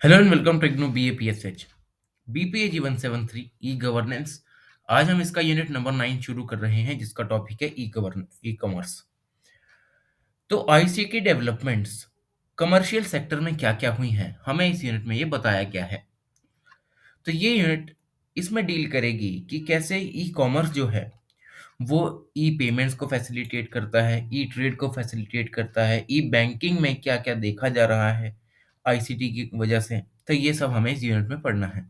Hello and welcome to IGNOU BAPSH BPAG 173 e governance. आज हम इसका यूनिट नंबर 9 शुरू कर रहे हैं जिसका टॉपिक है ई कॉमर्स। तो ICT डेवलपमेंट्स कमर्शियल सेक्टर में क्या क्या हुई हैं हमें इस यूनिट में ये बताया गया है। तो ये यूनिट इसमें डील करेगी कि कैसे ई कॉमर्स जो है वो ई पेमेंट्स को फैसिलिटेट करता है, ई ट्रेड को फैसिलिटेट करता है, ई बैंकिंग में क्या क्या देखा जा रहा है ICT की वजह से। तो ये सब हमें इस यूनिट में पढ़ना है।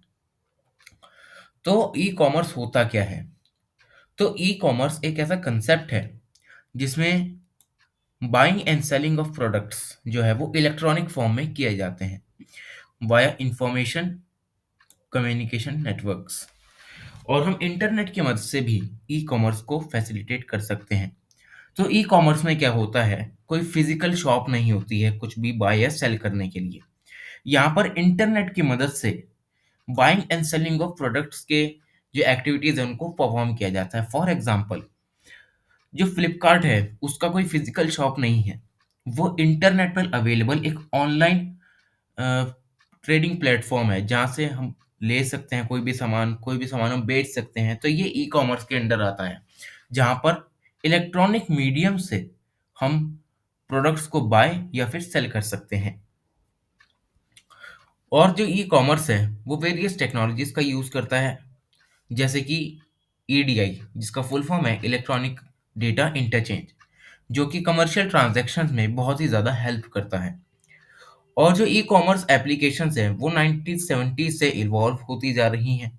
तो ई कॉमर्स होता क्या है? तो ई कॉमर्स एक ऐसा कंसेप्ट है जिसमें buying and selling of products जो है वो इलेक्ट्रॉनिक फॉर्म में किए जाते हैं वाया इंफॉर्मेशन कम्युनिकेशन नेटवर्क्स। और हम इंटरनेट की मदद से भी ई कॉमर्स को फैसिलिटेट कर सकते हैं। तो ई कॉमर्स में क्या होता है, कोई फिजिकल शॉप नहीं होती है कुछ भी बाय या सेल करने के लिए। यहाँ पर इंटरनेट की मदद से buying and selling of products के जो एक्टिविटीज है उनको परफॉर्म किया जाता है। फॉर एग्जांपल, जो फ्लिपकार्ट है उसका कोई फिजिकल शॉप नहीं है, वो इंटरनेट पर अवेलेबल एक ऑनलाइन ट्रेडिंग प्लेटफॉर्म है जहाँ से हम ले सकते हैं कोई भी सामान हम बेच सकते हैं। तो ये ई कॉमर्स के अंडर आता है जहाँ पर इलेक्ट्रॉनिक मीडियम से हम प्रोडक्ट्स को बाय या फिर सेल कर सकते हैं। और जो ई कॉमर्स है वो वेरियस टेक्नोलॉजीज का यूज़ करता है, जैसे कि EDI जिसका फुल फॉर्म है इलेक्ट्रॉनिक डेटा इंटरचेंज, जो कि कमर्शियल ट्रांजैक्शंस में बहुत ही ज़्यादा हेल्प करता है। और जो ई कॉमर्स एप्लीकेशंस हैं वो 1970 से इवॉल्व होती जा रही हैं,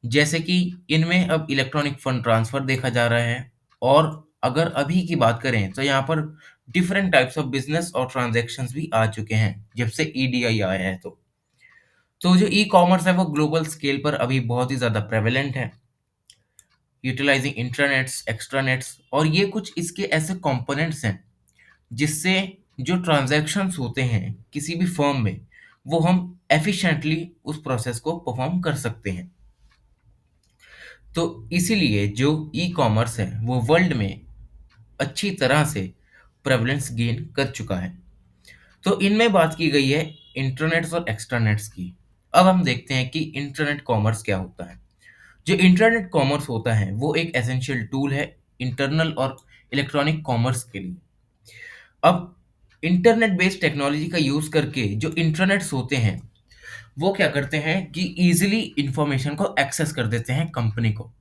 जैसे कि इनमें अब इलेक्ट्रॉनिक फंड ट्रांसफर देखा जा रहा है। और अगर अभी की बात करें तो यहाँ पर डिफरेंट टाइप्स ऑफ बिजनेस और ट्रांजैक्शंस भी आ चुके हैं जब से EDI आया है। तो जो ई कॉमर्स है वो ग्लोबल स्केल पर अभी बहुत ही ज़्यादा प्रेवलेंट है, यूटिलाइजिंग इंट्रानेट्स एक्स्ट्रानेट्स। और ये कुछ इसके ऐसे कंपोनेंट्स हैं जिससे जो ट्रांजैक्शंस होते हैं किसी भी फर्म में वो हम एफिशिएंटली उस प्रोसेस को परफॉर्म कर सकते हैं। तो इसीलिए जो ई कॉमर्स है वो वर्ल्ड में अच्छी तरह से प्रेवलेंस गेन कर चुका है। तो इनमें बात की गई है इंटरनेट्स और एक्स्ट्रानेट्स की। अब हम देखते हैं कि इंटरनेट कॉमर्स क्या होता है। जो इंटरनेट कॉमर्स होता है वो एक एसेंशियल टूल है इंटरनल और इलेक्ट्रॉनिक कॉमर्स के लिए। अब इंटरनेट बेस्ड टेक्नोलॉजी का यूज़ करके जो इंटरनेट्स होते हैं वो क्या करते हैं कि इजीली इंफॉर्मेशन को एक्सेस कर देते हैं कंपनी को।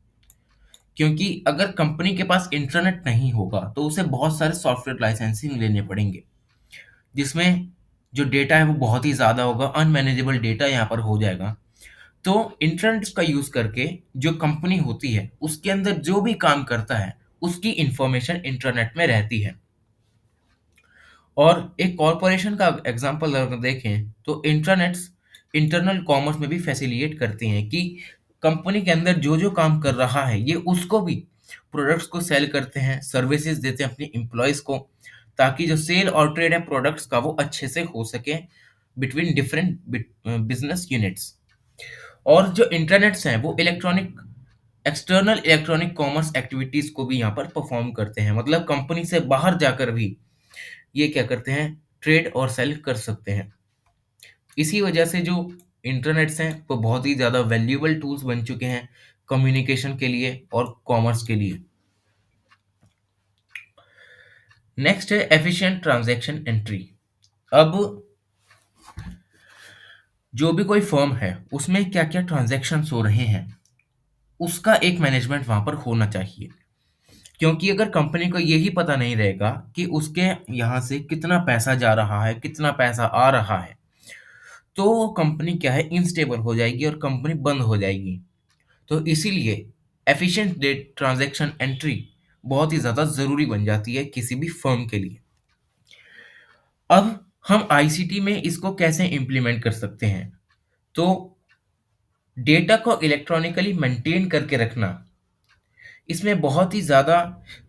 क्योंकि अगर कंपनी के पास इंटरनेट नहीं होगा तो उसे बहुत सारे सॉफ्टवेयर लाइसेंसिंग लेने पड़ेंगे, जिसमें जो डेटा है वो बहुत ही ज़्यादा होगा, अनमैनेजेबल डेटा यहाँ पर हो जाएगा। तो इंटरनेट का यूज़ करके जो कंपनी होती है उसके अंदर जो भी काम करता है उसकी इंफॉर्मेशन इंटरनेट में रहती है। और एक कॉरपोरेशन का एग्जांपल अगर देखें तो इंटरनेट्स इंटरनल कॉमर्स में भी फैसिलिटेट करती हैं कि कंपनी के अंदर जो जो काम कर रहा है ये उसको भी प्रोडक्ट्स को सेल करते हैं, सर्विसेज देते हैं अपने एम्प्लॉयज़ को, ताकि जो सेल और ट्रेड है प्रोडक्ट्स का वो अच्छे से हो सके बिटवीन डिफरेंट बिजनेस यूनिट्स। और जो इंटरनेट्स हैं वो एक्सटर्नल इलेक्ट्रॉनिक कॉमर्स एक्टिविटीज़ को भी यहाँ पर परफॉर्म करते हैं, मतलब कंपनी से बाहर जाकर भी ये क्या करते हैं, ट्रेड और सेल कर सकते हैं। इसी वजह से जो इंटरनेट्स हैं वो बहुत ही ज़्यादा वैल्यूएबल टूल्स बन चुके हैं कम्युनिकेशन के लिए और कॉमर्स के लिए। नेक्स्ट है एफिशिएंट ट्रांजैक्शन एंट्री। अब जो भी कोई फर्म है उसमें क्या क्या ट्रांजैक्शंस हो रहे हैं उसका एक मैनेजमेंट वहाँ पर होना चाहिए। क्योंकि अगर कंपनी को यही पता नहीं रहेगा कि उसके यहाँ से कितना पैसा जा रहा है कितना पैसा आ रहा है, तो वो कंपनी क्या है, इनस्टेबल हो जाएगी और कंपनी बंद हो जाएगी। तो इसीलिए एफिशिएंट डेट ट्रांजैक्शन एंट्री बहुत ही ज़्यादा ज़रूरी बन जाती है किसी भी फर्म के लिए। अब हम आईसीटी में इसको कैसे इम्प्लीमेंट कर सकते हैं? तो डेटा को इलेक्ट्रॉनिकली मेंटेन करके रखना, इसमें बहुत ही ज़्यादा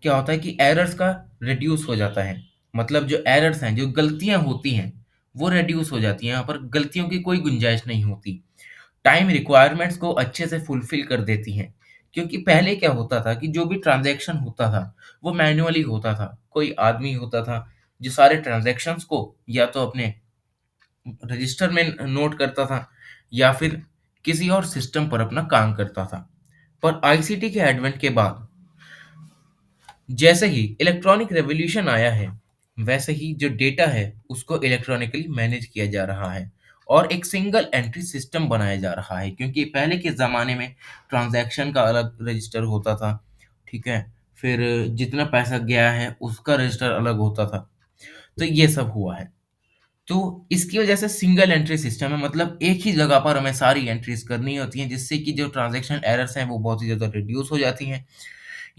क्या होता है कि एरर्स का रिड्यूस हो जाता है। मतलब जो एरर्स हैं, जो गलतियाँ होती हैं, वो रिड्यूस हो जाती हैं। यहाँ पर गलतियों की कोई गुंजाइश नहीं होती। टाइम रिक्वायरमेंट्स को अच्छे से फुलफ़िल कर देती हैं। क्योंकि पहले क्या होता था कि जो भी ट्रांज़ैक्शन होता था, वो मैन्युअली होता था। कोई आदमी होता था, जो सारे ट्रांज़ैक्शंस को या तो अपने रजिस्टर में नोट करता था या फिर किसी और सिस्टम पर अपना काम करता था। पर आईसीटी के एडवेंट के बाद जैसे ही इलेक्ट्रॉनिक रेवोल्यूशन आया है, वैसे ही जो डेटा है उसको इलेक्ट्रॉनिकली मैनेज किया जा रहा है और एक सिंगल एंट्री सिस्टम बनाया जा रहा है, क्योंकि पहले के ज़माने में ट्रांजैक्शन का अलग रजिस्टर होता था, ठीक है? फिर जितना पैसा गया है उसका रजिस्टर अलग होता था। तो ये सब हुआ है। तो इसकी वजह से सिंगल एंट्री सिस्टम है, मतलब एक ही जगह पर हमें सारी एंट्रीज करनी होती हैं, जिससे कि जो ट्रांजैक्शन एरर्स हैं वो बहुत ही ज़्यादा रिड्यूस हो जाती हैं।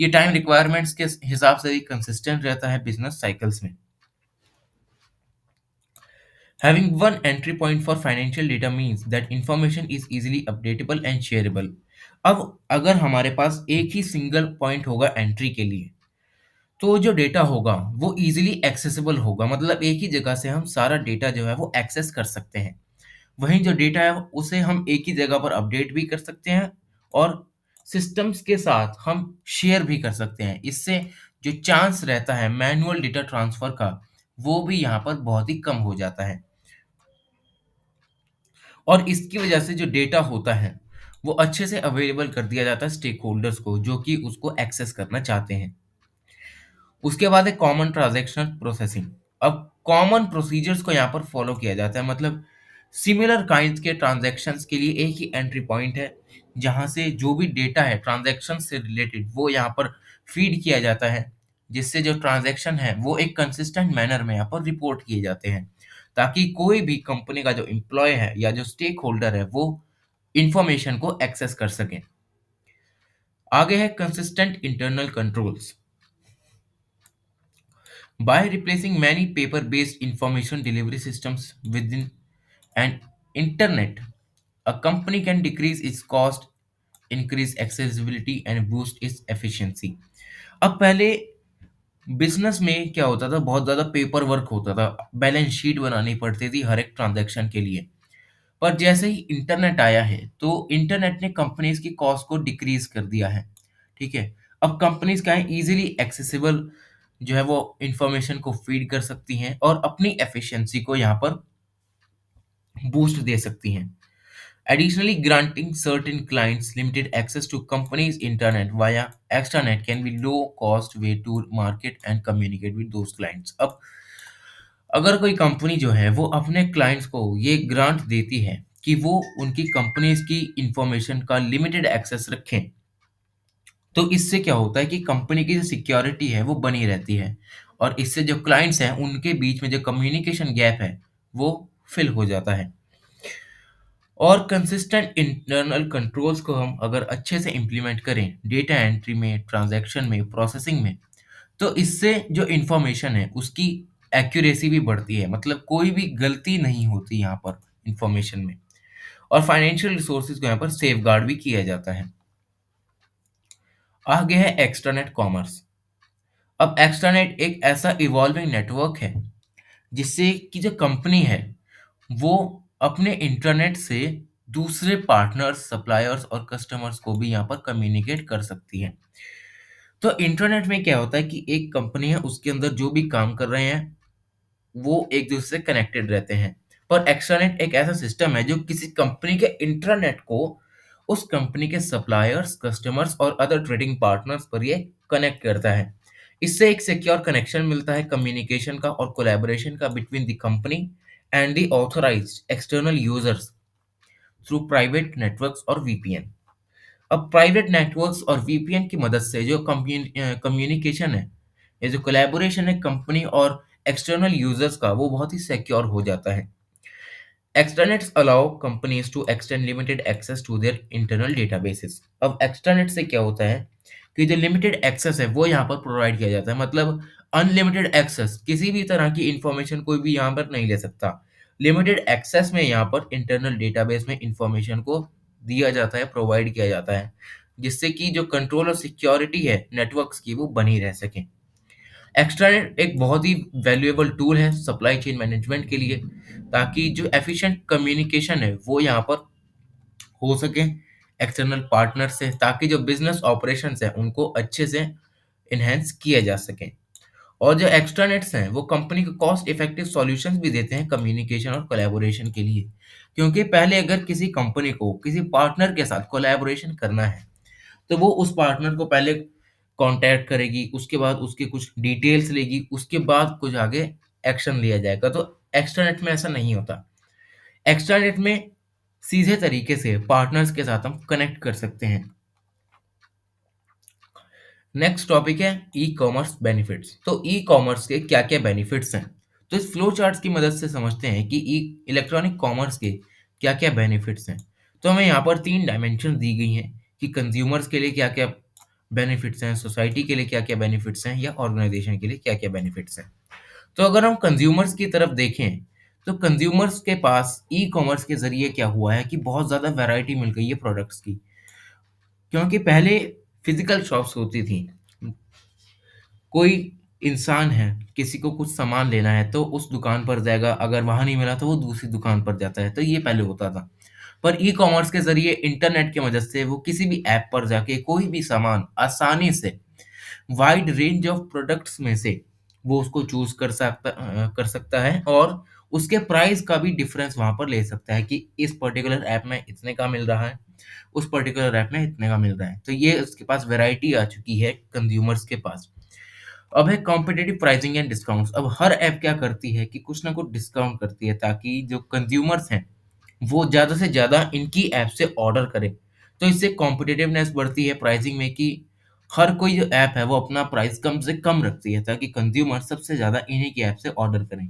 ये टाइम रिक्वायरमेंट्स के हिसाब से भी कंसिस्टेंट रहता है बिजनेस साइकिल्स में। Having one entry point for financial data means that information is easily updatable and shareable. अब अगर हमारे पास एक ही सिंगल पॉइंट होगा एंट्री के लिए, तो जो डेटा होगा वो इजीली एक्सेसिबल होगा, मतलब एक ही जगह से हम सारा डेटा जो है वो एक्सेस कर सकते हैं। वहीं जो डेटा है उसे हम एक ही जगह पर अपडेट भी कर सकते हैं और सिस्टम्स के साथ हम शेयर भी कर सकते हैं। इससे जो चांस रहता है मैनुअल डेटा ट्रांसफर का, वो भी यहाँ पर बहुत ही कम हो जाता है। और इसकी वजह से जो डेटा होता है वो अच्छे से अवेलेबल कर दिया जाता है स्टेक होल्डर्स को, जो कि उसको एक्सेस करना चाहते हैं। उसके बाद है कॉमन ट्रांजैक्शनल प्रोसेसिंग। अब कॉमन प्रोसीजर्स को यहाँ पर फॉलो किया जाता है, मतलब सिमिलर काइंड के ट्रांजैक्शंस के लिए एक ही एंट्री पॉइंट है, जहाँ से जो भी डेटा है ट्रांजैक्शन से रिलेटेड वो यहाँ पर फीड किया जाता है, जिससे जो ट्रांजैक्शन है वो एक कंसिस्टेंट मैनर में यहाँ पर रिपोर्ट किए जाते हैं, ताकि कोई भी कंपनी का जो एम्प्लॉय है या जो स्टेक होल्डर है वो इंफॉर्मेशन को एक्सेस कर सकें। आगे है consistent internal controls. By replacing many paper-based information delivery systems within an internet, a company can decrease its cost, increase accessibility and boost its efficiency. अब पहले बिजनेस में क्या होता था, बहुत ज़्यादा पेपर वर्क होता था, बैलेंस शीट बनानी पड़ती थी हर एक ट्रांजैक्शन के लिए। पर जैसे ही इंटरनेट आया है, तो इंटरनेट ने कंपनीज की कॉस्ट को डिक्रीज कर दिया है, ठीक है? अब कंपनीज क्या है, इजीली एक्सेसिबल जो है वो इंफॉर्मेशन को फीड कर सकती हैं और अपनी एफिशिएंसी को यहाँ पर बूस्ट दे सकती हैं। Additionally, granting certain clients limited access to companies' internet via extranet can be low-cost way to market and communicate with those clients. अब अगर कोई कंपनी जो है वो अपने क्लाइंट्स को ये ग्रांट देती है कि वो उनकी कंपनीज की इंफॉर्मेशन का लिमिटेड एक्सेस रखें, तो इससे क्या होता है कि कंपनी की जो सिक्योरिटी है वो बनी रहती है और इससे जो क्लाइंट्स हैं उनके बीच में जो कम्युनिकेशन गैप है वो फिल हो जाता है। और कंसिस्टेंट इंटरनल कंट्रोल्स को हम अगर अच्छे से इम्प्लीमेंट करें डेटा एंट्री में, ट्रांजैक्शन में, प्रोसेसिंग में, तो इससे जो इंफॉर्मेशन है उसकी एक्यूरेसी भी बढ़ती है, मतलब कोई भी गलती नहीं होती यहाँ पर इंफॉर्मेशन में। और फाइनेंशियल रिसोर्सेज को यहाँ पर सेफ गार्ड भी किया जाता है। आगे है एक्सट्रानेट कॉमर्स। अब एक्सट्रानेट एक ऐसा इवॉल्विंग नेटवर्क है जिससे कि जो कंपनी है वो अपने इंटरनेट से दूसरे पार्टनर्स, सप्लायर्स और कस्टमर्स को भी यहाँ पर कम्युनिकेट कर सकती है। तो इंटरनेट में क्या होता है कि एक कंपनी है, उसके अंदर जो भी काम कर रहे हैं वो एक दूसरे से कनेक्टेड रहते हैं। पर एक्स्ट्रानेट एक ऐसा सिस्टम है जो किसी कंपनी के इंट्रानेट को उस कंपनी के सप्लायर्स, कस्टमर्स और अदर ट्रेडिंग पार्टनर्स पर ये कनेक्ट करता है। इससे एक सिक्योर कनेक्शन मिलता है कम्युनिकेशन का और कोलैबोरेशन का between the company and the authorised external users through private networks और वीपीएन। अब प्राइवेट नेटवर्क्स और वीपीएन की मदद से जो कम्युनिकेशन है, ये जो कोलैबोरेशन है कंपनी और एक्सटर्नल यूजर्स का, वो बहुत ही सिक्योर हो जाता है। Extranets allow companies to extend limited access to their internal databases. अब extranet से क्या होता है कि जो लिमिटेड एक्सेस है वो यहाँ पर प्रोवाइड किया जाता है, मतलब अनलिमिटेड एक्सेस, किसी भी तरह की इंफॉर्मेशन कोई भी यहाँ पर नहीं ले सकता। लिमिटेड एक्सेस में यहाँ पर इंटरनल डेटाबेस में इंफॉर्मेशन को दिया जाता है, प्रोवाइड किया जाता है, जिससे कि जो कंट्रोल और सिक्योरिटी है नेटवर्क्स की वो बनी रह सके। एक्स्ट्रानेट एक बहुत ही वैल्यूएबल टूल है सप्लाई चेन मैनेजमेंट के लिए, ताकि जो एफिशिएंट कम्युनिकेशन है वो यहाँ पर हो सके एक्सटर्नल पार्टनर से, ताकि जो बिजनेस ऑपरेशंस है उनको अच्छे से इनहेंस किया जा सके। और जो एक्स्ट्रानेट्स हैं वो कंपनी को कॉस्ट इफेक्टिव सॉल्यूशंस भी देते हैं कम्युनिकेशन और कोलैबोरेशन के लिए। क्योंकि पहले अगर किसी कंपनी को किसी पार्टनर के साथ कोलैबोरेशन करना है, तो वो उस पार्टनर को पहले कॉन्टैक्ट करेगी, उसके बाद उसके कुछ डिटेल्स लेगी, उसके बाद कुछ आगे एक्शन लिया जाएगा। तो एक्स्ट्रानेट में ऐसा नहीं होता। एक्स्ट्रानेट में सीधे तरीके से पार्टनर्स के साथ हम कनेक्ट कर सकते हैं। नेक्स्ट टॉपिक है ई कॉमर्स बेनिफिट्स। तो ई कॉमर्स के क्या क्या बेनिफिट्स हैं, तो इस फ्लो चार्ट की मदद से समझते हैं कि ई इलेक्ट्रॉनिक कॉमर्स के क्या क्या बेनिफिट्स हैं। तो हमें यहाँ पर तीन डायमेंशन दी गई हैं कि कंज्यूमर्स के लिए क्या क्या बेनिफिट्स हैं, सोसाइटी के लिए क्या क्या बेनिफिट्स हैं, या ऑर्गेनाइजेशन के लिए क्या क्या बेनिफिट्स हैं। तो अगर हम कंज्यूमर्स की तरफ देखें, तो कंज्यूमर्स के पास ई कॉमर्स के जरिए क्या हुआ है कि बहुत ज़्यादा वैरायटी मिल गई है प्रोडक्ट्स की। क्योंकि पहले फिजिकल शॉप्स होती थी, कोई इंसान है, किसी को कुछ सामान लेना है तो उस दुकान पर जाएगा, अगर वहाँ नहीं मिला तो वो दूसरी दुकान पर जाता है, तो ये पहले होता था। पर ई-कॉमर्स के ज़रिए इंटरनेट की मदद से वो किसी भी ऐप पर जाके कोई भी सामान आसानी से वाइड रेंज ऑफ प्रोडक्ट्स में से वो उसको चूज़ कर सकता है, और उसके प्राइस का भी डिफरेंस वहाँ पर ले सकता है कि इस पर्टिकुलर ऐप में इतने का मिल रहा है, उस पर्टिकुलर ऐप में इतने का मिल रहा है। तो ये उसके पास वैरायटी आ चुकी है कंज्यूमर्स के पास। अब है कॉम्पिटिटिव प्राइसिंग एंड डिस्काउंट्स। अब हर ऐप क्या करती है कि कुछ ना कुछ डिस्काउंट करती है ताकि जो कंज्यूमर्स हैं वो ज़्यादा से ज़्यादा इनकी ऐप से ऑर्डर करें। तो इससे कॉम्पिटिटिवनेस बढ़ती है प्राइसिंग में कि हर कोई जो ऐप है वो अपना प्राइस कम से कम रखती है ताकि कंज्यूमर सबसे ज़्यादा इन्हीं की ऐप से ऑर्डर करें।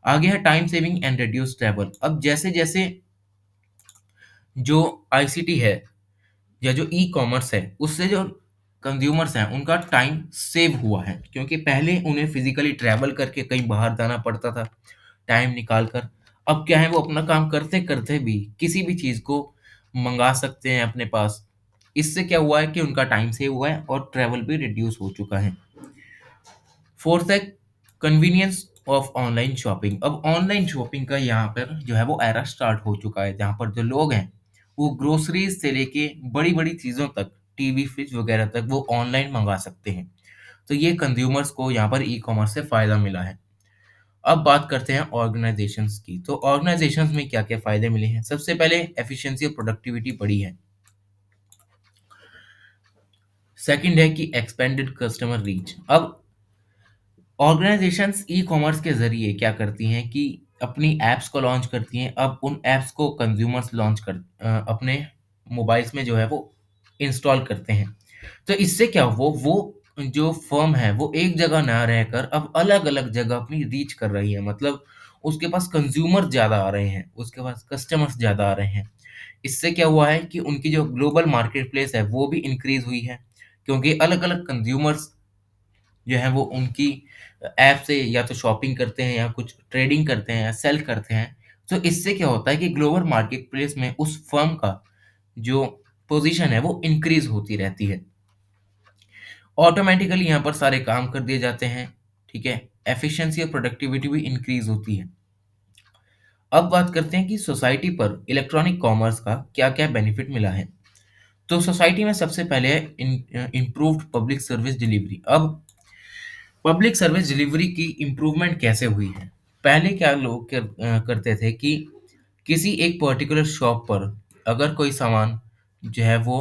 आगे है time saving and reduce travel. अब जैसे-जैसे जो आईसीटी है या जो ई-कॉमर्स है, उससे जो कंज्यूमर्स हैं, उनका टाइम सेव हुआ है। क्योंकि पहले उन्हें फिज़िकली ट्रैवल करके कहीं बाहर जाना पड़ता था, टाइम निकाल कर। अब क्या है, वो अपना काम करते-करते भी किसी भी चीज़ को मँगा सकते हैं अपने पास। इससे क्या हुआ है कि उनका टाइम सेव हुआ है और ट्रैवल भी रिड्यूस हो चुका है। फोर्थ है कन्वीनियंस ऑफ ऑनलाइन शॉपिंग। अब ऑनलाइन शॉपिंग का यहाँ पर जो है वो एरा स्टार्ट हो चुका है, जहाँ पर जो लोग हैं वो ग्रोसरीज से लेके बड़ी बड़ी चीज़ों तक, टीवी फ्रिज वगैरह तक वो ऑनलाइन मंगा सकते हैं। तो ये कंज्यूमर्स को यहाँ पर ई कॉमर्स से फ़ायदा मिला है। अब बात करते हैं ऑर्गेनाइजेशंस की। तो ऑर्गेनाइजेशंस में क्या क्या फ़ायदे मिले हैं। सबसे पहले एफिशिएंसी और प्रोडक्टिविटी बढ़ी है। सेकंड है कि एक्सपेंडेड कस्टमर रीच। अब ऑर्गेनाइजेशंस ई-कॉमर्स के ज़रिए क्या करती हैं कि अपनी ऐप्स को लॉन्च करती हैं। अब उन ऐप्स को कंज्यूमर्स अपने मोबाइल्स में जो है वो इंस्टॉल करते हैं। तो इससे क्या वो जो फ़र्म है वो एक जगह ना रहकर अब अलग-अलग जगह अपनी रीच कर रही है। मतलब उसके पास कंज्यूमर ज़्यादा आ रहे हैं, उसके पास कस्टमर्स ज़्यादा आ रहे हैं। इससे क्या हुआ है कि उनकी जो ग्लोबल मार्केट प्लेस है वो भी इंक्रीज़ हुई है। क्योंकि अलग-अलग कंज्यूमर्स जो है वो उनकी ऐप से या तो शॉपिंग करते हैं या कुछ ट्रेडिंग करते हैं या सेल करते हैं। तो इससे क्या होता है कि ग्लोबल मार्केट प्लेस में उस फर्म का जो पोजीशन है वो इंक्रीज होती रहती है। ऑटोमेटिकली यहाँ पर सारे काम कर दिए जाते हैं। ठीक है, एफिशिएंसी और प्रोडक्टिविटी भी इंक्रीज होती है। अब बात करते हैं कि सोसाइटी पर इलेक्ट्रॉनिक कॉमर्स का क्या क्या बेनिफिट मिला है। तो सोसाइटी में सबसे पहले है इम्प्रूव्ड पब्लिक सर्विस डिलीवरी। अब पब्लिक सर्विस डिलीवरी की इम्प्रूवमेंट कैसे हुई है? पहले क्या लोग करते थे कि किसी एक पर्टिकुलर शॉप पर अगर कोई सामान जो है वो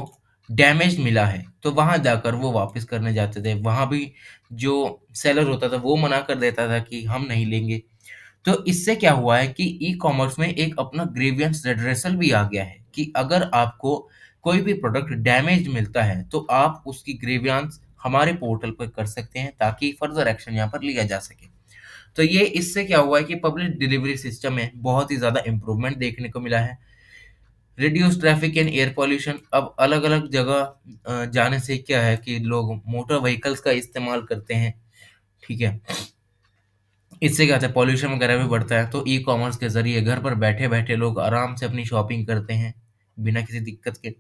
डैमेज मिला है, तो वहाँ जाकर वो वापस करने जाते थे। वहाँ भी जो सेलर होता था वो मना कर देता था कि हम नहीं लेंगे। तो इससे क्या हुआ है कि ई-कॉमर्स में एक अपना ग्रीवियंस रेड्रेसल भी आ गया है कि अगर आपको कोई भी प्रोडक्ट डैमेज मिलता है, तो आप उसकी ग्रीवियंस हमारे पोर्टल पर कर सकते हैं ताकि फर्दर एक्शन यहाँ पर लिया जा सके। तो ये इससे क्या हुआ है कि पब्लिक डिलीवरी सिस्टम में बहुत ही ज़्यादा इम्प्रूवमेंट देखने को मिला है। Reduce traffic and air pollution. अब अलग-अलग जगह जाने से क्या है कि लोग मोटर व्हीकल्स का इस्तेमाल करते हैं, ठीक है? इससे क्या होता है, पॉल्यूशन वगैरह भी बढ़ता है। तो ई-कॉमर्स के ज़रिए घर पर बैठे-बैठे लोग आराम से अपनी शॉपिंग करते हैं, बिना किसी दिक्कत के।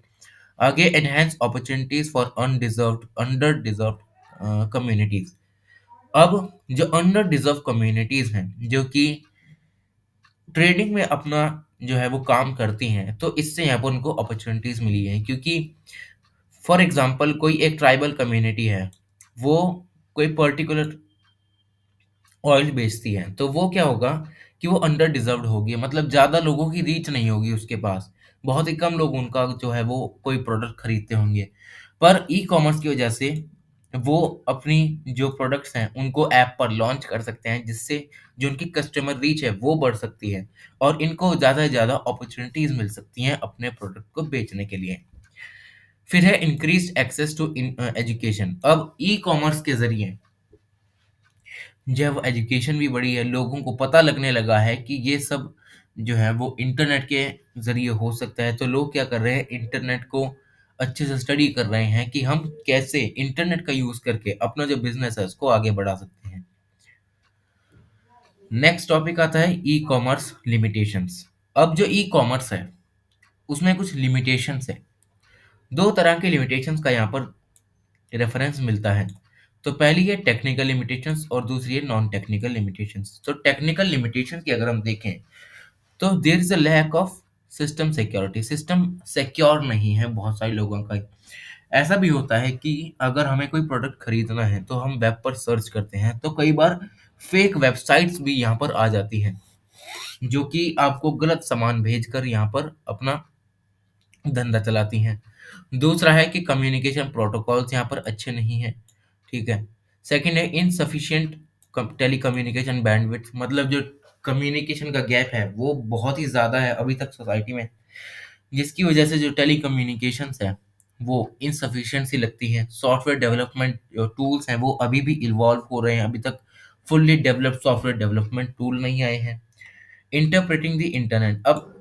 आगे enhance opportunities for under deserved communities. अब जो अंडर डिज़र्व्ड कम्युनिटीज़ हैं, जो कि ट्रेडिंग में अपना जो है वो काम करती हैं, तो इससे यहाँ पर उनको अपॉर्च्युनिटीज़ मिली हैं। क्योंकि फॉर एग्ज़ाम्पल कोई एक ट्राइबल कम्युनिटी है, वो कोई पर्टिकुलर ऑयल बेचती है, तो वो क्या होगा कि वो अंडर डिजर्व्ड होगी, मतलब ज़्यादा लोगों की रीच नहीं होगी उसके पास। बहुत ही कम लोग उनका जो है वो कोई प्रोडक्ट खरीदते होंगे। पर ई-कॉमर्स की वजह से वो अपनी जो प्रोडक्ट्स हैं उनको ऐप पर लॉन्च कर सकते हैं, जिससे जो उनकी कस्टमर रीच है वो बढ़ सकती है और इनको ज़्यादा से ज़्यादा अपॉर्च्युनिटीज़ मिल सकती हैं अपने प्रोडक्ट को बेचने के लिए। फिर है इंक्रीज्ड एक्सेस टू एजुकेशन। अब ई-कॉमर्स के ज़रिए जब एजुकेशन भी बढ़ी है, लोगों को पता लगने लगा है कि ये सब जो है वो इंटरनेट के ज़रिए हो सकता है, तो लोग क्या कर रहे हैं, इंटरनेट को अच्छे से स्टडी कर रहे हैं कि हम कैसे इंटरनेट का यूज़ करके अपना जो बिज़नेस है उसको आगे बढ़ा सकते हैं। नेक्स्ट टॉपिक आता है ई-कॉमर्स लिमिटेशंस। अब जो ई-कॉमर्स है, उसमें कुछ लिमिटेशंस है। 2 तरह के लिमिटेशंस का यहाँ पर रेफरेंस मिलता है। तो पहली है टेक्निकल लिमिटेशंस और दूसरी है नॉन टेक्निकल लिमिटेशंस। तो टेक्निकल लिमिटेशंस की अगर हम देखें, तो there is a lack of system security. System secure नहीं है बहुत सारे लोगों का। ऐसा भी होता है कि अगर हमें कोई प्रोडक्ट खरीदना है, तो हम वेब पर सर्च करते हैं, तो कई बार फेक वेबसाइट्स भी यहाँ पर आ जाती हैं, जो कि आपको गलत सामान भेजकर यहाँ पर अपना धंधा चलाती हैं। दूसरा है कि कम्युनिकेशन प्रोटोकॉल्स यहाँ पर अच्छे नहीं हैं, ठीक है। सेकंड है इनसफिशिएंट टेलीकम्युनिकेशन बैंडविड्थ, मतलब जो कम्युनिकेशन का गैप है वो बहुत ही ज़्यादा है अभी तक सोसाइटी में, जिसकी वजह से जो टेलीकम्युनिकेशंस है वो इनसफिशिएंट सी लगती हैं। सॉफ्टवेयर डेवलपमेंट जो टूल्स हैं वो अभी भी इवॉल्व हो रहे हैं, अभी तक fully developed software development tool नहीं आए हैं। Interpreting the internet. अब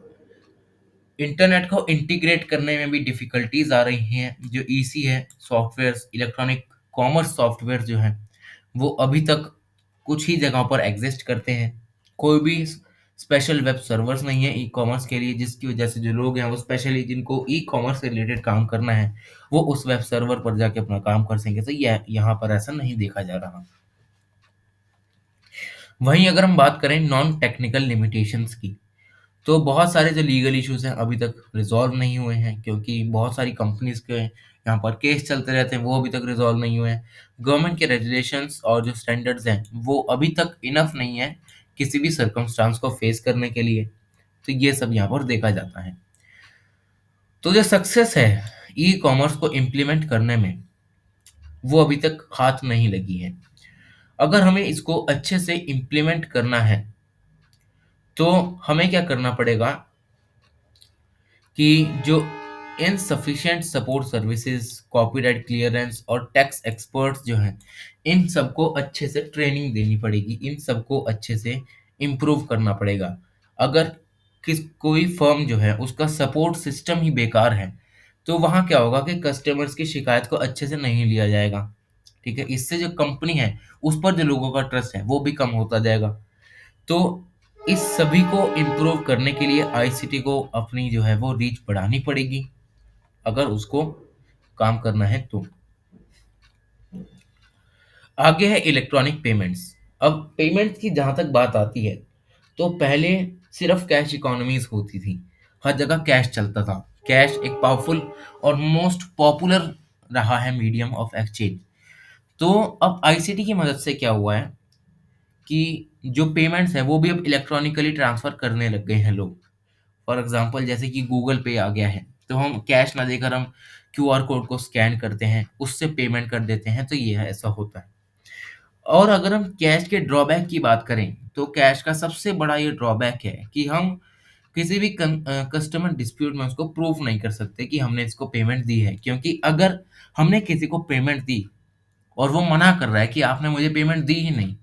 इंटरनेट को इंटीग्रेट करने में भी डिफ़िकल्टीज़ आ रही हैं। जो ईसी है, सॉफ्टवेयर्स, इलेक्ट्रॉनिक कॉमर्स सॉफ्टवेयर जो हैं, वो अभी तक कुछ ही जगहों पर एग्ज़िस्ट करते हैं। कोई भी स्पेशल वेब सर्वर्स नहीं है ई-कॉमर्स के लिए, जिसकी वजह से जो लोग हैं, वो स्पेशली जिनको ई-कॉमर्स से रिलेटेड काम करना है, वो उस वेब सर्वर पर जाके अपना काम कर सकें। तो यह यहाँ पर ऐसा नहीं देखा जा रहा। वहीं अगर हम बात करें नॉन टेक्निकल लिमिटेशंस की, तो बहुत सारे जो लीगल इश्यूज हैं अभी तक रिजॉल्व नहीं हुए हैं, क्योंकि बहुत सारी कंपनीज के यहाँ पर केस चलते रहते हैं, वो अभी तक रिजॉल्व नहीं हुए हैं। गवर्नमेंट के रेगुलेशंस और जो स्टैंडर्ड्स हैं वो अभी तक इनफ नहीं है किसी भी सर्कमस्टांस को फेस करने के लिए। तो ये सब यहाँ पर देखा जाता है। तो जो सक्सेस है ई कॉमर्स को इम्प्लीमेंट करने में, वो अभी तक हाथ नहीं लगी है। अगर हमें इसको अच्छे से इम्प्लीमेंट करना है, तो हमें क्या करना पड़ेगा कि जो insufficient support services, copyright clearance और टैक्स एक्सपर्ट्स जो हैं, इन सबको अच्छे से ट्रेनिंग देनी पड़ेगी, इन सबको अच्छे से इम्प्रूव करना पड़ेगा। अगर कोई फर्म जो है उसका सपोर्ट सिस्टम ही बेकार है, तो वहाँ क्या होगा कि कस्टमर्स की शिकायत को अच्छे से नहीं लिया जाएगा, ठीक है। इससे जो कंपनी है उस पर जो लोगों का ट्रस्ट है वो भी कम होता जाएगा। तो इस सभी को इम्प्रूव करने के लिए आईसीटी को अपनी जो है वो रीच बढ़ानी पड़ेगी, अगर उसको काम करना है तो। आगे है इलेक्ट्रॉनिक पेमेंट्स। अब पेमेंट्स की जहाँ तक बात आती है, तो पहले सिर्फ कैश इकोनॉमीज होती थी, हर जगह कैश चलता था। कैश एक पावरफुल और मोस्ट पॉपुलर रहा है मीडियम ऑफ एक्सचेंज। तो अब आईसीटी की मदद से क्या हुआ है कि जो पेमेंट्स है वो भी अब इलेक्ट्रॉनिकली ट्रांसफर करने लग गए हैं लोग। फॉर एग्जांपल जैसे कि गूगल पे आ गया है, तो हम कैश ना देकर हम क्यूआर कोड को स्कैन करते हैं, उससे पेमेंट कर देते हैं, तो ये है, ऐसा होता है। और अगर हम कैश के ड्रॉबैक की बात करें, तो कैश का सबसे बड़ा ये ड्रॉबैक है कि हम किसी भी कस्टमर डिस्प्यूट में उसको प्रूफ नहीं कर सकते कि हमने इसको पेमेंट दी है, क्योंकि अगर हमने किसी को पेमेंट दी और वो मना कर रहा है कि आपने मुझे पेमेंट दी ही नहीं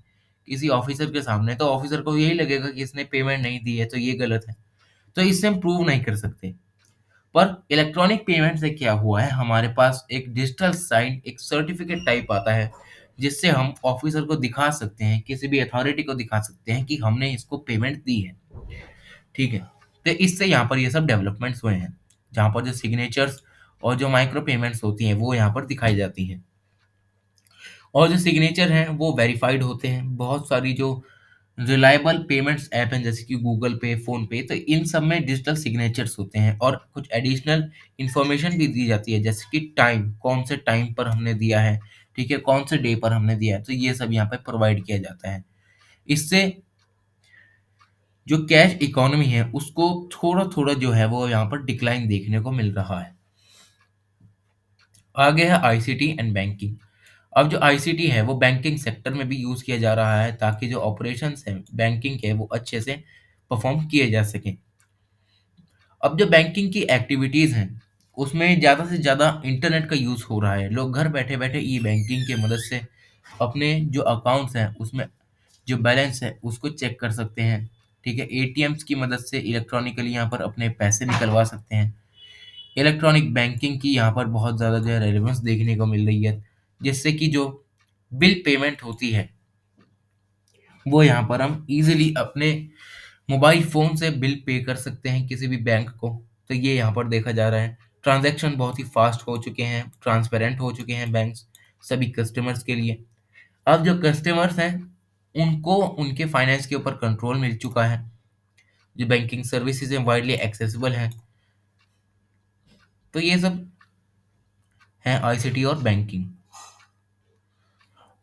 किसी ऑफिसर के सामने, तो ऑफिसर को यही लगेगा कि इसने पेमेंट नहीं दी है, तो ये गलत है। तो इससे हम प्रूव नहीं कर सकते। पर इलेक्ट्रॉनिक पेमेंट से क्या हुआ है, हमारे पास एक डिजिटल साइन, एक सर्टिफिकेट टाइप आता है, जिससे हम ऑफिसर को दिखा सकते हैं, किसी भी अथॉरिटी को दिखा सकते हैं कि हमने इसको पेमेंट दी है, ठीक है। तो इससे यहाँ पर ये सब डेवलपमेंट्स हुए हैं, जहाँ पर जो सिग्नेचर्स और जो माइक्रो पेमेंट्स होती हैं वो यहाँ पर दिखाई जाती हैं। और जो सिग्नेचर हैं वो वेरीफाइड होते हैं। बहुत सारी जो रिलायबल पेमेंट्स ऐप हैं, जैसे कि गूगल पे, फ़ोन पे, तो इन सब में डिजिटल सिग्नेचर्स होते हैं और कुछ एडिशनल इन्फॉर्मेशन भी दी जाती है, जैसे कि टाइम, कौन से टाइम पर हमने दिया है, ठीक है, कौन से डे पर हमने दिया है, तो ये सब यहाँ पे प्रोवाइड किया जाता है। इससे जो कैश इकोनॉमी है उसको थोड़ा थोड़ा जो है वो यहाँ पर डिक्लाइन देखने को मिल रहा है। आगे है आईसीटी एंड बैंकिंग। अब जो आईसीटी है वो बैंकिंग सेक्टर में भी यूज किया जा रहा है ताकि जो ऑपरेशंस हैं बैंकिंग के वो अच्छे से परफॉर्म किए जा सकें। अब जो बैंकिंग की एक्टिविटीज हैं उसमें ज़्यादा से ज़्यादा इंटरनेट का यूज़ हो रहा है। लोग घर बैठे बैठे ई बैंकिंग के मदद से अपने जो अकाउंट्स हैं उसमें जो बैलेंस है उसको चेक कर सकते हैं। ठीक है, एटीएम्स की मदद से इलेक्ट्रॉनिकली यहाँ पर अपने पैसे निकलवा सकते हैं। इलेक्ट्रॉनिक बैंकिंग की यहाँ पर बहुत ज़्यादा जो है रेलेवेंस देखने को मिल रही है, जिससे कि जो बिल पेमेंट होती है वो यहाँ पर हम इजीली अपने मोबाइल फ़ोन से बिल पे कर सकते हैं किसी भी बैंक को। तो ये यहाँ पर देखा जा रहा है। ट्रांज़ैक्शन बहुत ही फ़ास्ट हो चुके हैं, ट्रांसपेरेंट हो चुके हैं बैंक्स सभी कस्टमर्स के लिए। अब जो कस्टमर्स हैं, उनको उनके फाइनेंस के ऊपर कंट्रोल मिल चुका है। जो बैंकिंग सर्विसेज़ हैं वाइडली एक्सेसिबल हैं। तो ये सब है आईसीटी और बैंकिंग।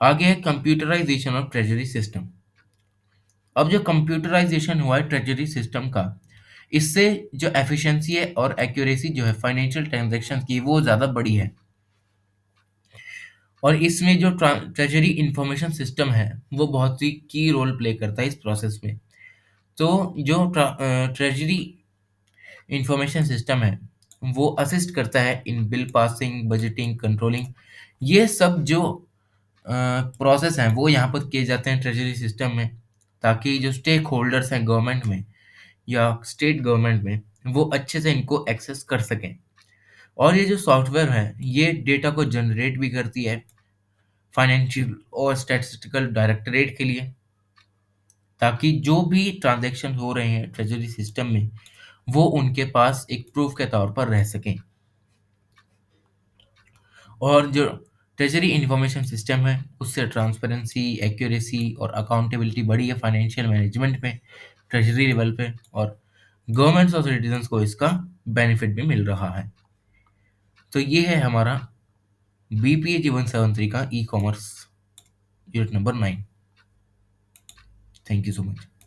आगे है कंप्यूटराइज़ेशन ऑफ ट्रेज़री सिस्टम। अब जो कंप्यूटराइज़ेशन हुआ है ट्रेज़री सिस्टम का, इससे जो एफिशिएंसी है और एक्यूरेसी जो है फाइनेंशियल ट्रांजैक्शन की वो ज़्यादा बढ़ी है। और इसमें जो ट्रेजरी इंफॉर्मेशन सिस्टम है वो बहुत ही की रोल प्ले करता है इस प्रोसेस में। तो जो ट्रेजरी इंफॉर्मेशन सिस्टम है वो असिस्ट करता है इन बिल पासिंग, बजटिंग, कंट्रोलिंग। ये सब जो प्रोसेस हैं वो यहाँ पर किए जाते हैं ट्रेजरी सिस्टम में, ताकि जो स्टेक होल्डर्स हैं गवर्नमेंट में या स्टेट गवर्नमेंट में वो अच्छे से इनको एक्सेस कर सकें। और ये जो सॉफ्टवेयर है ये डेटा को जनरेट भी करती है फाइनेंशियल और स्टैटिस्टिकल डायरेक्टरेट के लिए, ताकि जो भी ट्रांजैक्शन हो रहे हैं ट्रेजरी सिस्टम में वो उनके पास एक प्रूफ के तौर पर रह सकें। और जो ट्रेजरी इंफॉर्मेशन सिस्टम है उससे ट्रांसपेरेंसी, एक्यूरेसी और अकाउंटेबिलिटी बढ़ी है फाइनेंशियल मैनेजमेंट में ट्रेजरी लेवल पे, और गवर्नमेंट्स और सिटीजन्स को इसका बेनिफिट भी मिल रहा है। तो ये है हमारा बीपीए जीवन 73 का e commerce unit number 9। Thank you so much.